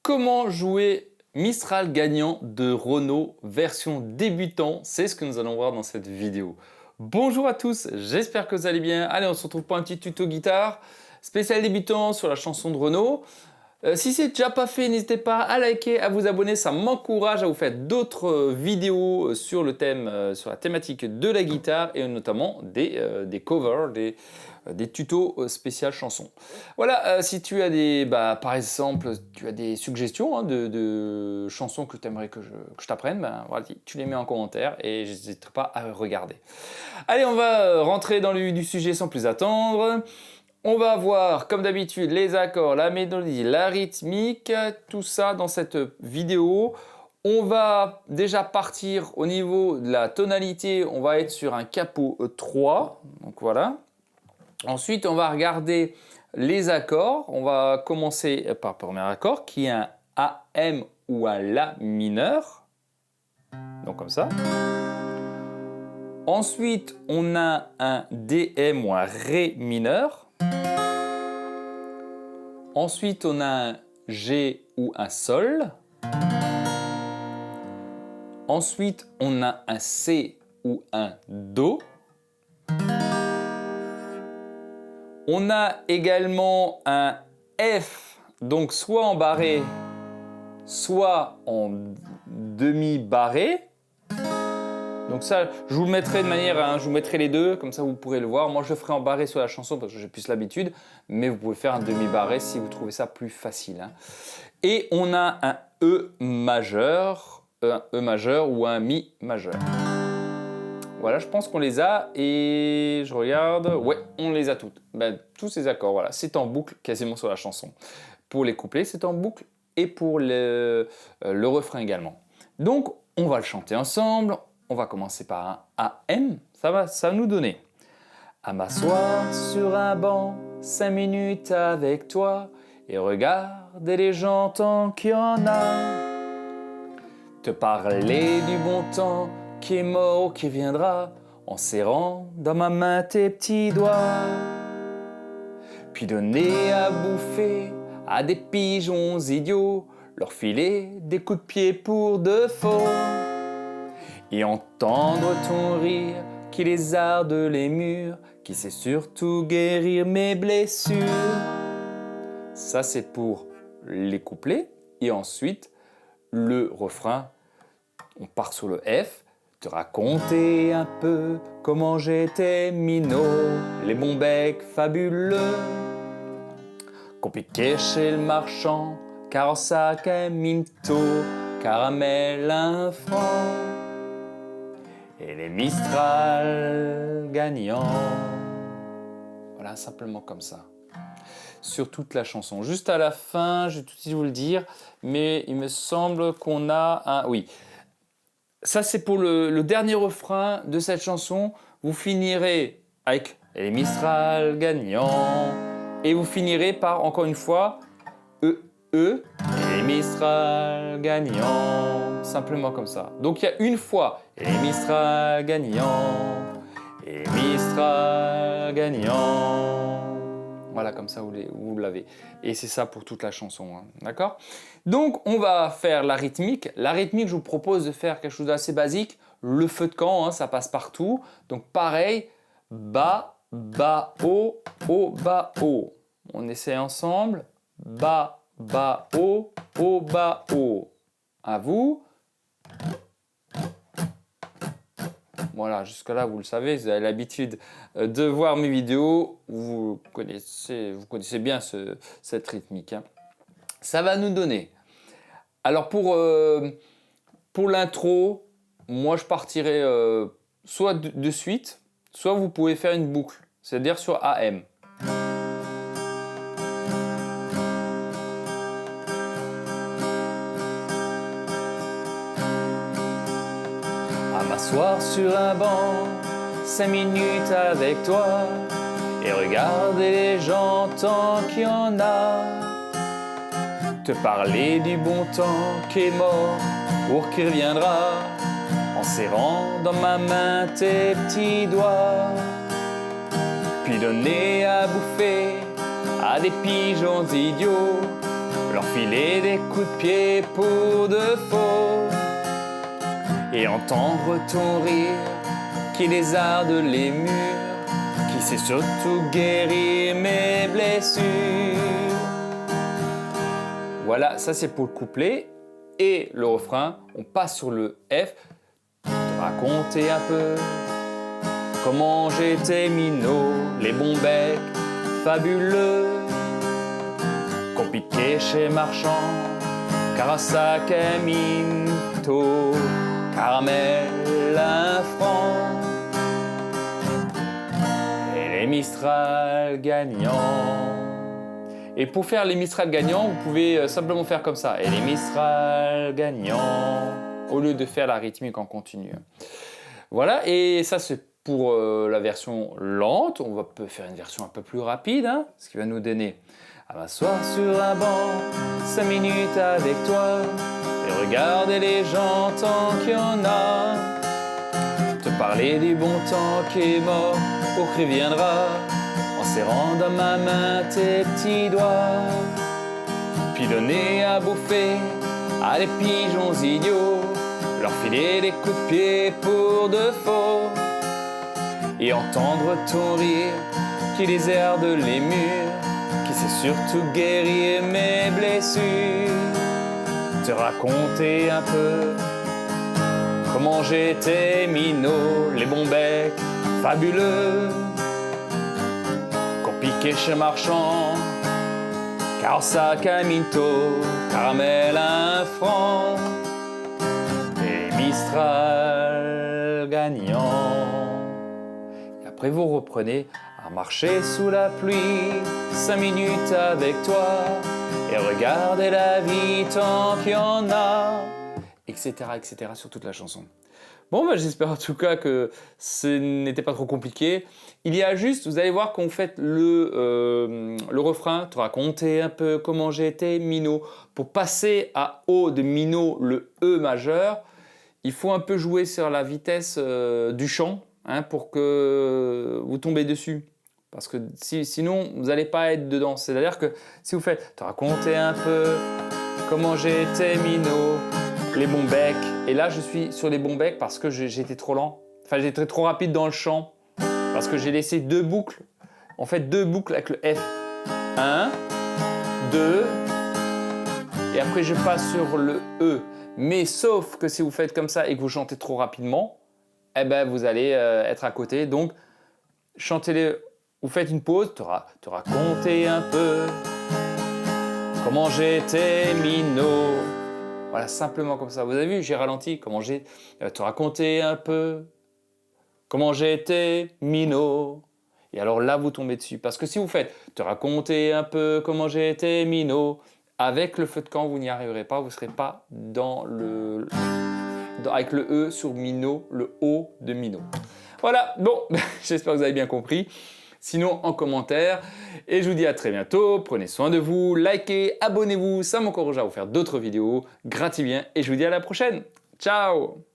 Comment jouer Mistral gagnant de Renault version débutant? C'est ce que nous allons voir dans cette vidéo. Bonjour à tous, j'espère que vous allez bien. Allez, on se retrouve pour un petit tuto guitare spécial débutant sur la chanson de Renault. Si c'est déjà pas fait, n'hésitez pas à liker, à vous abonner, ça m'encourage à vous faire d'autres vidéos sur le thème, sur la thématique de la guitare et notamment des covers, des tutos spécial chansons. Voilà, si tu as par exemple, tu as des suggestions de chansons que tu aimerais que je t'apprenne, voilà, tu les mets en commentaire et je n'hésiterai pas à regarder. Allez, on va rentrer dans le vif du sujet sans plus attendre. On va voir, comme d'habitude, les accords, la mélodie, la rythmique, tout ça dans cette vidéo. On va déjà partir au niveau de la tonalité, on va être sur un capo 3, donc voilà. Ensuite, on va regarder les accords. On va commencer par le premier accord qui est un AM ou un La mineur, donc comme ça. Ensuite, on a un DM ou un Ré mineur. Ensuite, on a un G ou un Sol. Ensuite, on a un C ou un Do. On a également un F, donc soit en barré, soit en demi-barré. Donc ça, je vous le mettrai de manière, je vous mettrai les deux, comme ça vous pourrez le voir. Moi, je le ferai en barré sur la chanson parce que j'ai plus l'habitude, mais vous pouvez faire un demi-barré si vous trouvez ça plus facile. Et on a un E majeur ou un Mi majeur. Voilà, je pense qu'on les a et je regarde. Ouais, on les a toutes. Tous ces accords, voilà, c'est en boucle quasiment sur la chanson. Pour les couplets, c'est en boucle et pour le refrain également. Donc, on va le chanter ensemble. On va commencer par un AM, ça va nous donner. À m'asseoir sur un banc, 5 minutes avec toi, et regarder les gens tant qu'il y en a. Te parler du bon temps qui est mort ou qui viendra, en serrant dans ma main tes petits doigts. Puis donner à bouffer à des pigeons idiots, leur filer des coups de pied pour de faux. Et entendre ton rire qui lézarde les murs, qui sait surtout guérir mes blessures. Ça, c'est pour les couplets. Et ensuite, le refrain, on part sur le F. Te raconter un peu comment j'étais minot, les bons becs fabuleux, qu'on piquait chez le marchand, car en sac un minto, caramel un franc. Et les Mistral gagnants. Voilà, simplement comme ça. Sur toute la chanson. Juste à la fin, je vais tout de suite vous le dire, mais il me semble qu'on a un... Oui, ça c'est pour le dernier refrain de cette chanson. Vous finirez avec les Mistral gagnants. Et vous finirez par, encore une fois, et les Mistral gagnants. Simplement comme ça. Donc il y a une fois, et les Mistral gagnants, et les Mistral gagnants. Voilà, comme ça vous l'avez. Et c'est ça pour toute la chanson, d'accord? Donc on va faire la rythmique. La rythmique, je vous propose de faire quelque chose d'assez basique. Le feu de camp, ça passe partout. Donc pareil, bas, bas, haut, haut, bas, haut. On essaie ensemble. Bas, bas, haut, bas, haut. À vous. Voilà, jusque-là, vous le savez, vous avez l'habitude de voir mes vidéos. Vous connaissez bien cette rythmique. Ça va nous donner. Alors, pour l'intro, moi, je partirai soit de suite, soit vous pouvez faire une boucle, c'est-à-dire sur AM. M'asseoir sur un banc, 5 minutes avec toi, et regarder les gens tant qu'il y en a. Te parler du bon temps qui est mort ou qui reviendra, en serrant dans ma main tes petits doigts. Puis donner à bouffer à des pigeons idiots, leur filer des coups de pied pour de faux, et entendre ton rire qui lézarde les murs, qui sait surtout guérir mes blessures. Voilà, ça c'est pour le couplet. Et le refrain, on passe sur le F. Te raconter un peu comment j'étais minot, les bons becs fabuleux, compliqué chez Marchand, Carasac et Minto, caramel un franc, et les Mistral gagnants. Et pour faire les Mistral gagnants, vous pouvez simplement faire comme ça. Et les Mistral gagnants, au lieu de faire la rythmique en continu. Voilà, et ça c'est pour la version lente. On va faire une version un peu plus rapide, hein, ce qui va nous donner à m'asseoir sur un banc, 5 minutes avec toi, et regarder les gens tant qu'il y en a. Te parler du bon temps qui est mort pour qu'il viendra, en serrant dans ma main tes petits doigts, puis donner à bouffer à des pigeons idiots, leur filer des coups de pied pour de faux, et entendre ton rire qui déserde les murs, qui sait surtout guérir mes blessures. Te raconter un peu comment j'étais minot, les bons becs fabuleux, piqué chez Marchand, Carasac à Minto, caramel un franc, et Mistral gagnant. Et après vous reprenez à marcher sous la pluie, 5 minutes avec toi, et regardez la vie tant qu'il y en a, etc., etc. sur toute la chanson. Bon, bah, j'espère en tout cas que ce n'était pas trop compliqué. Il y a juste, vous allez voir qu'on fait le refrain, te raconter un peu comment j'étais minot. Pour passer à O de minot, le E majeur, il faut un peu jouer sur la vitesse du chant, hein, pour que vous tombez dessus. Parce que sinon, vous n'allez pas être dedans. C'est-à-dire que si vous faites te raconter un peu comment j'étais minot, les bons becs, et là je suis sur les bons becs parce que j'étais trop lent, enfin j'étais trop rapide dans le chant, parce que j'ai laissé 2 boucles, en fait 2 boucles avec le F, 1, 2, et après je passe sur le E, mais sauf que si vous faites comme ça et que vous chantez trop rapidement, eh ben vous allez être à côté, donc chantez-les, vous faites une pause, te raconter un peu comment j'étais minot. Voilà, simplement comme ça. Vous avez vu, j'ai ralenti, comment j'ai te raconter un peu comment j'étais minot. Et alors là, vous tombez dessus. Parce que si vous faites te raconter un peu comment j'étais minot, avec le feu de camp, vous n'y arriverez pas. Vous ne serez pas avec le E sur minot, le O de minot. Voilà, bon, j'espère que vous avez bien compris. Sinon, en commentaire. Et je vous dis à très bientôt. Prenez soin de vous, likez, abonnez-vous. Ça m'encourage à vous faire d'autres vidéos. Grattez bien et je vous dis à la prochaine. Ciao!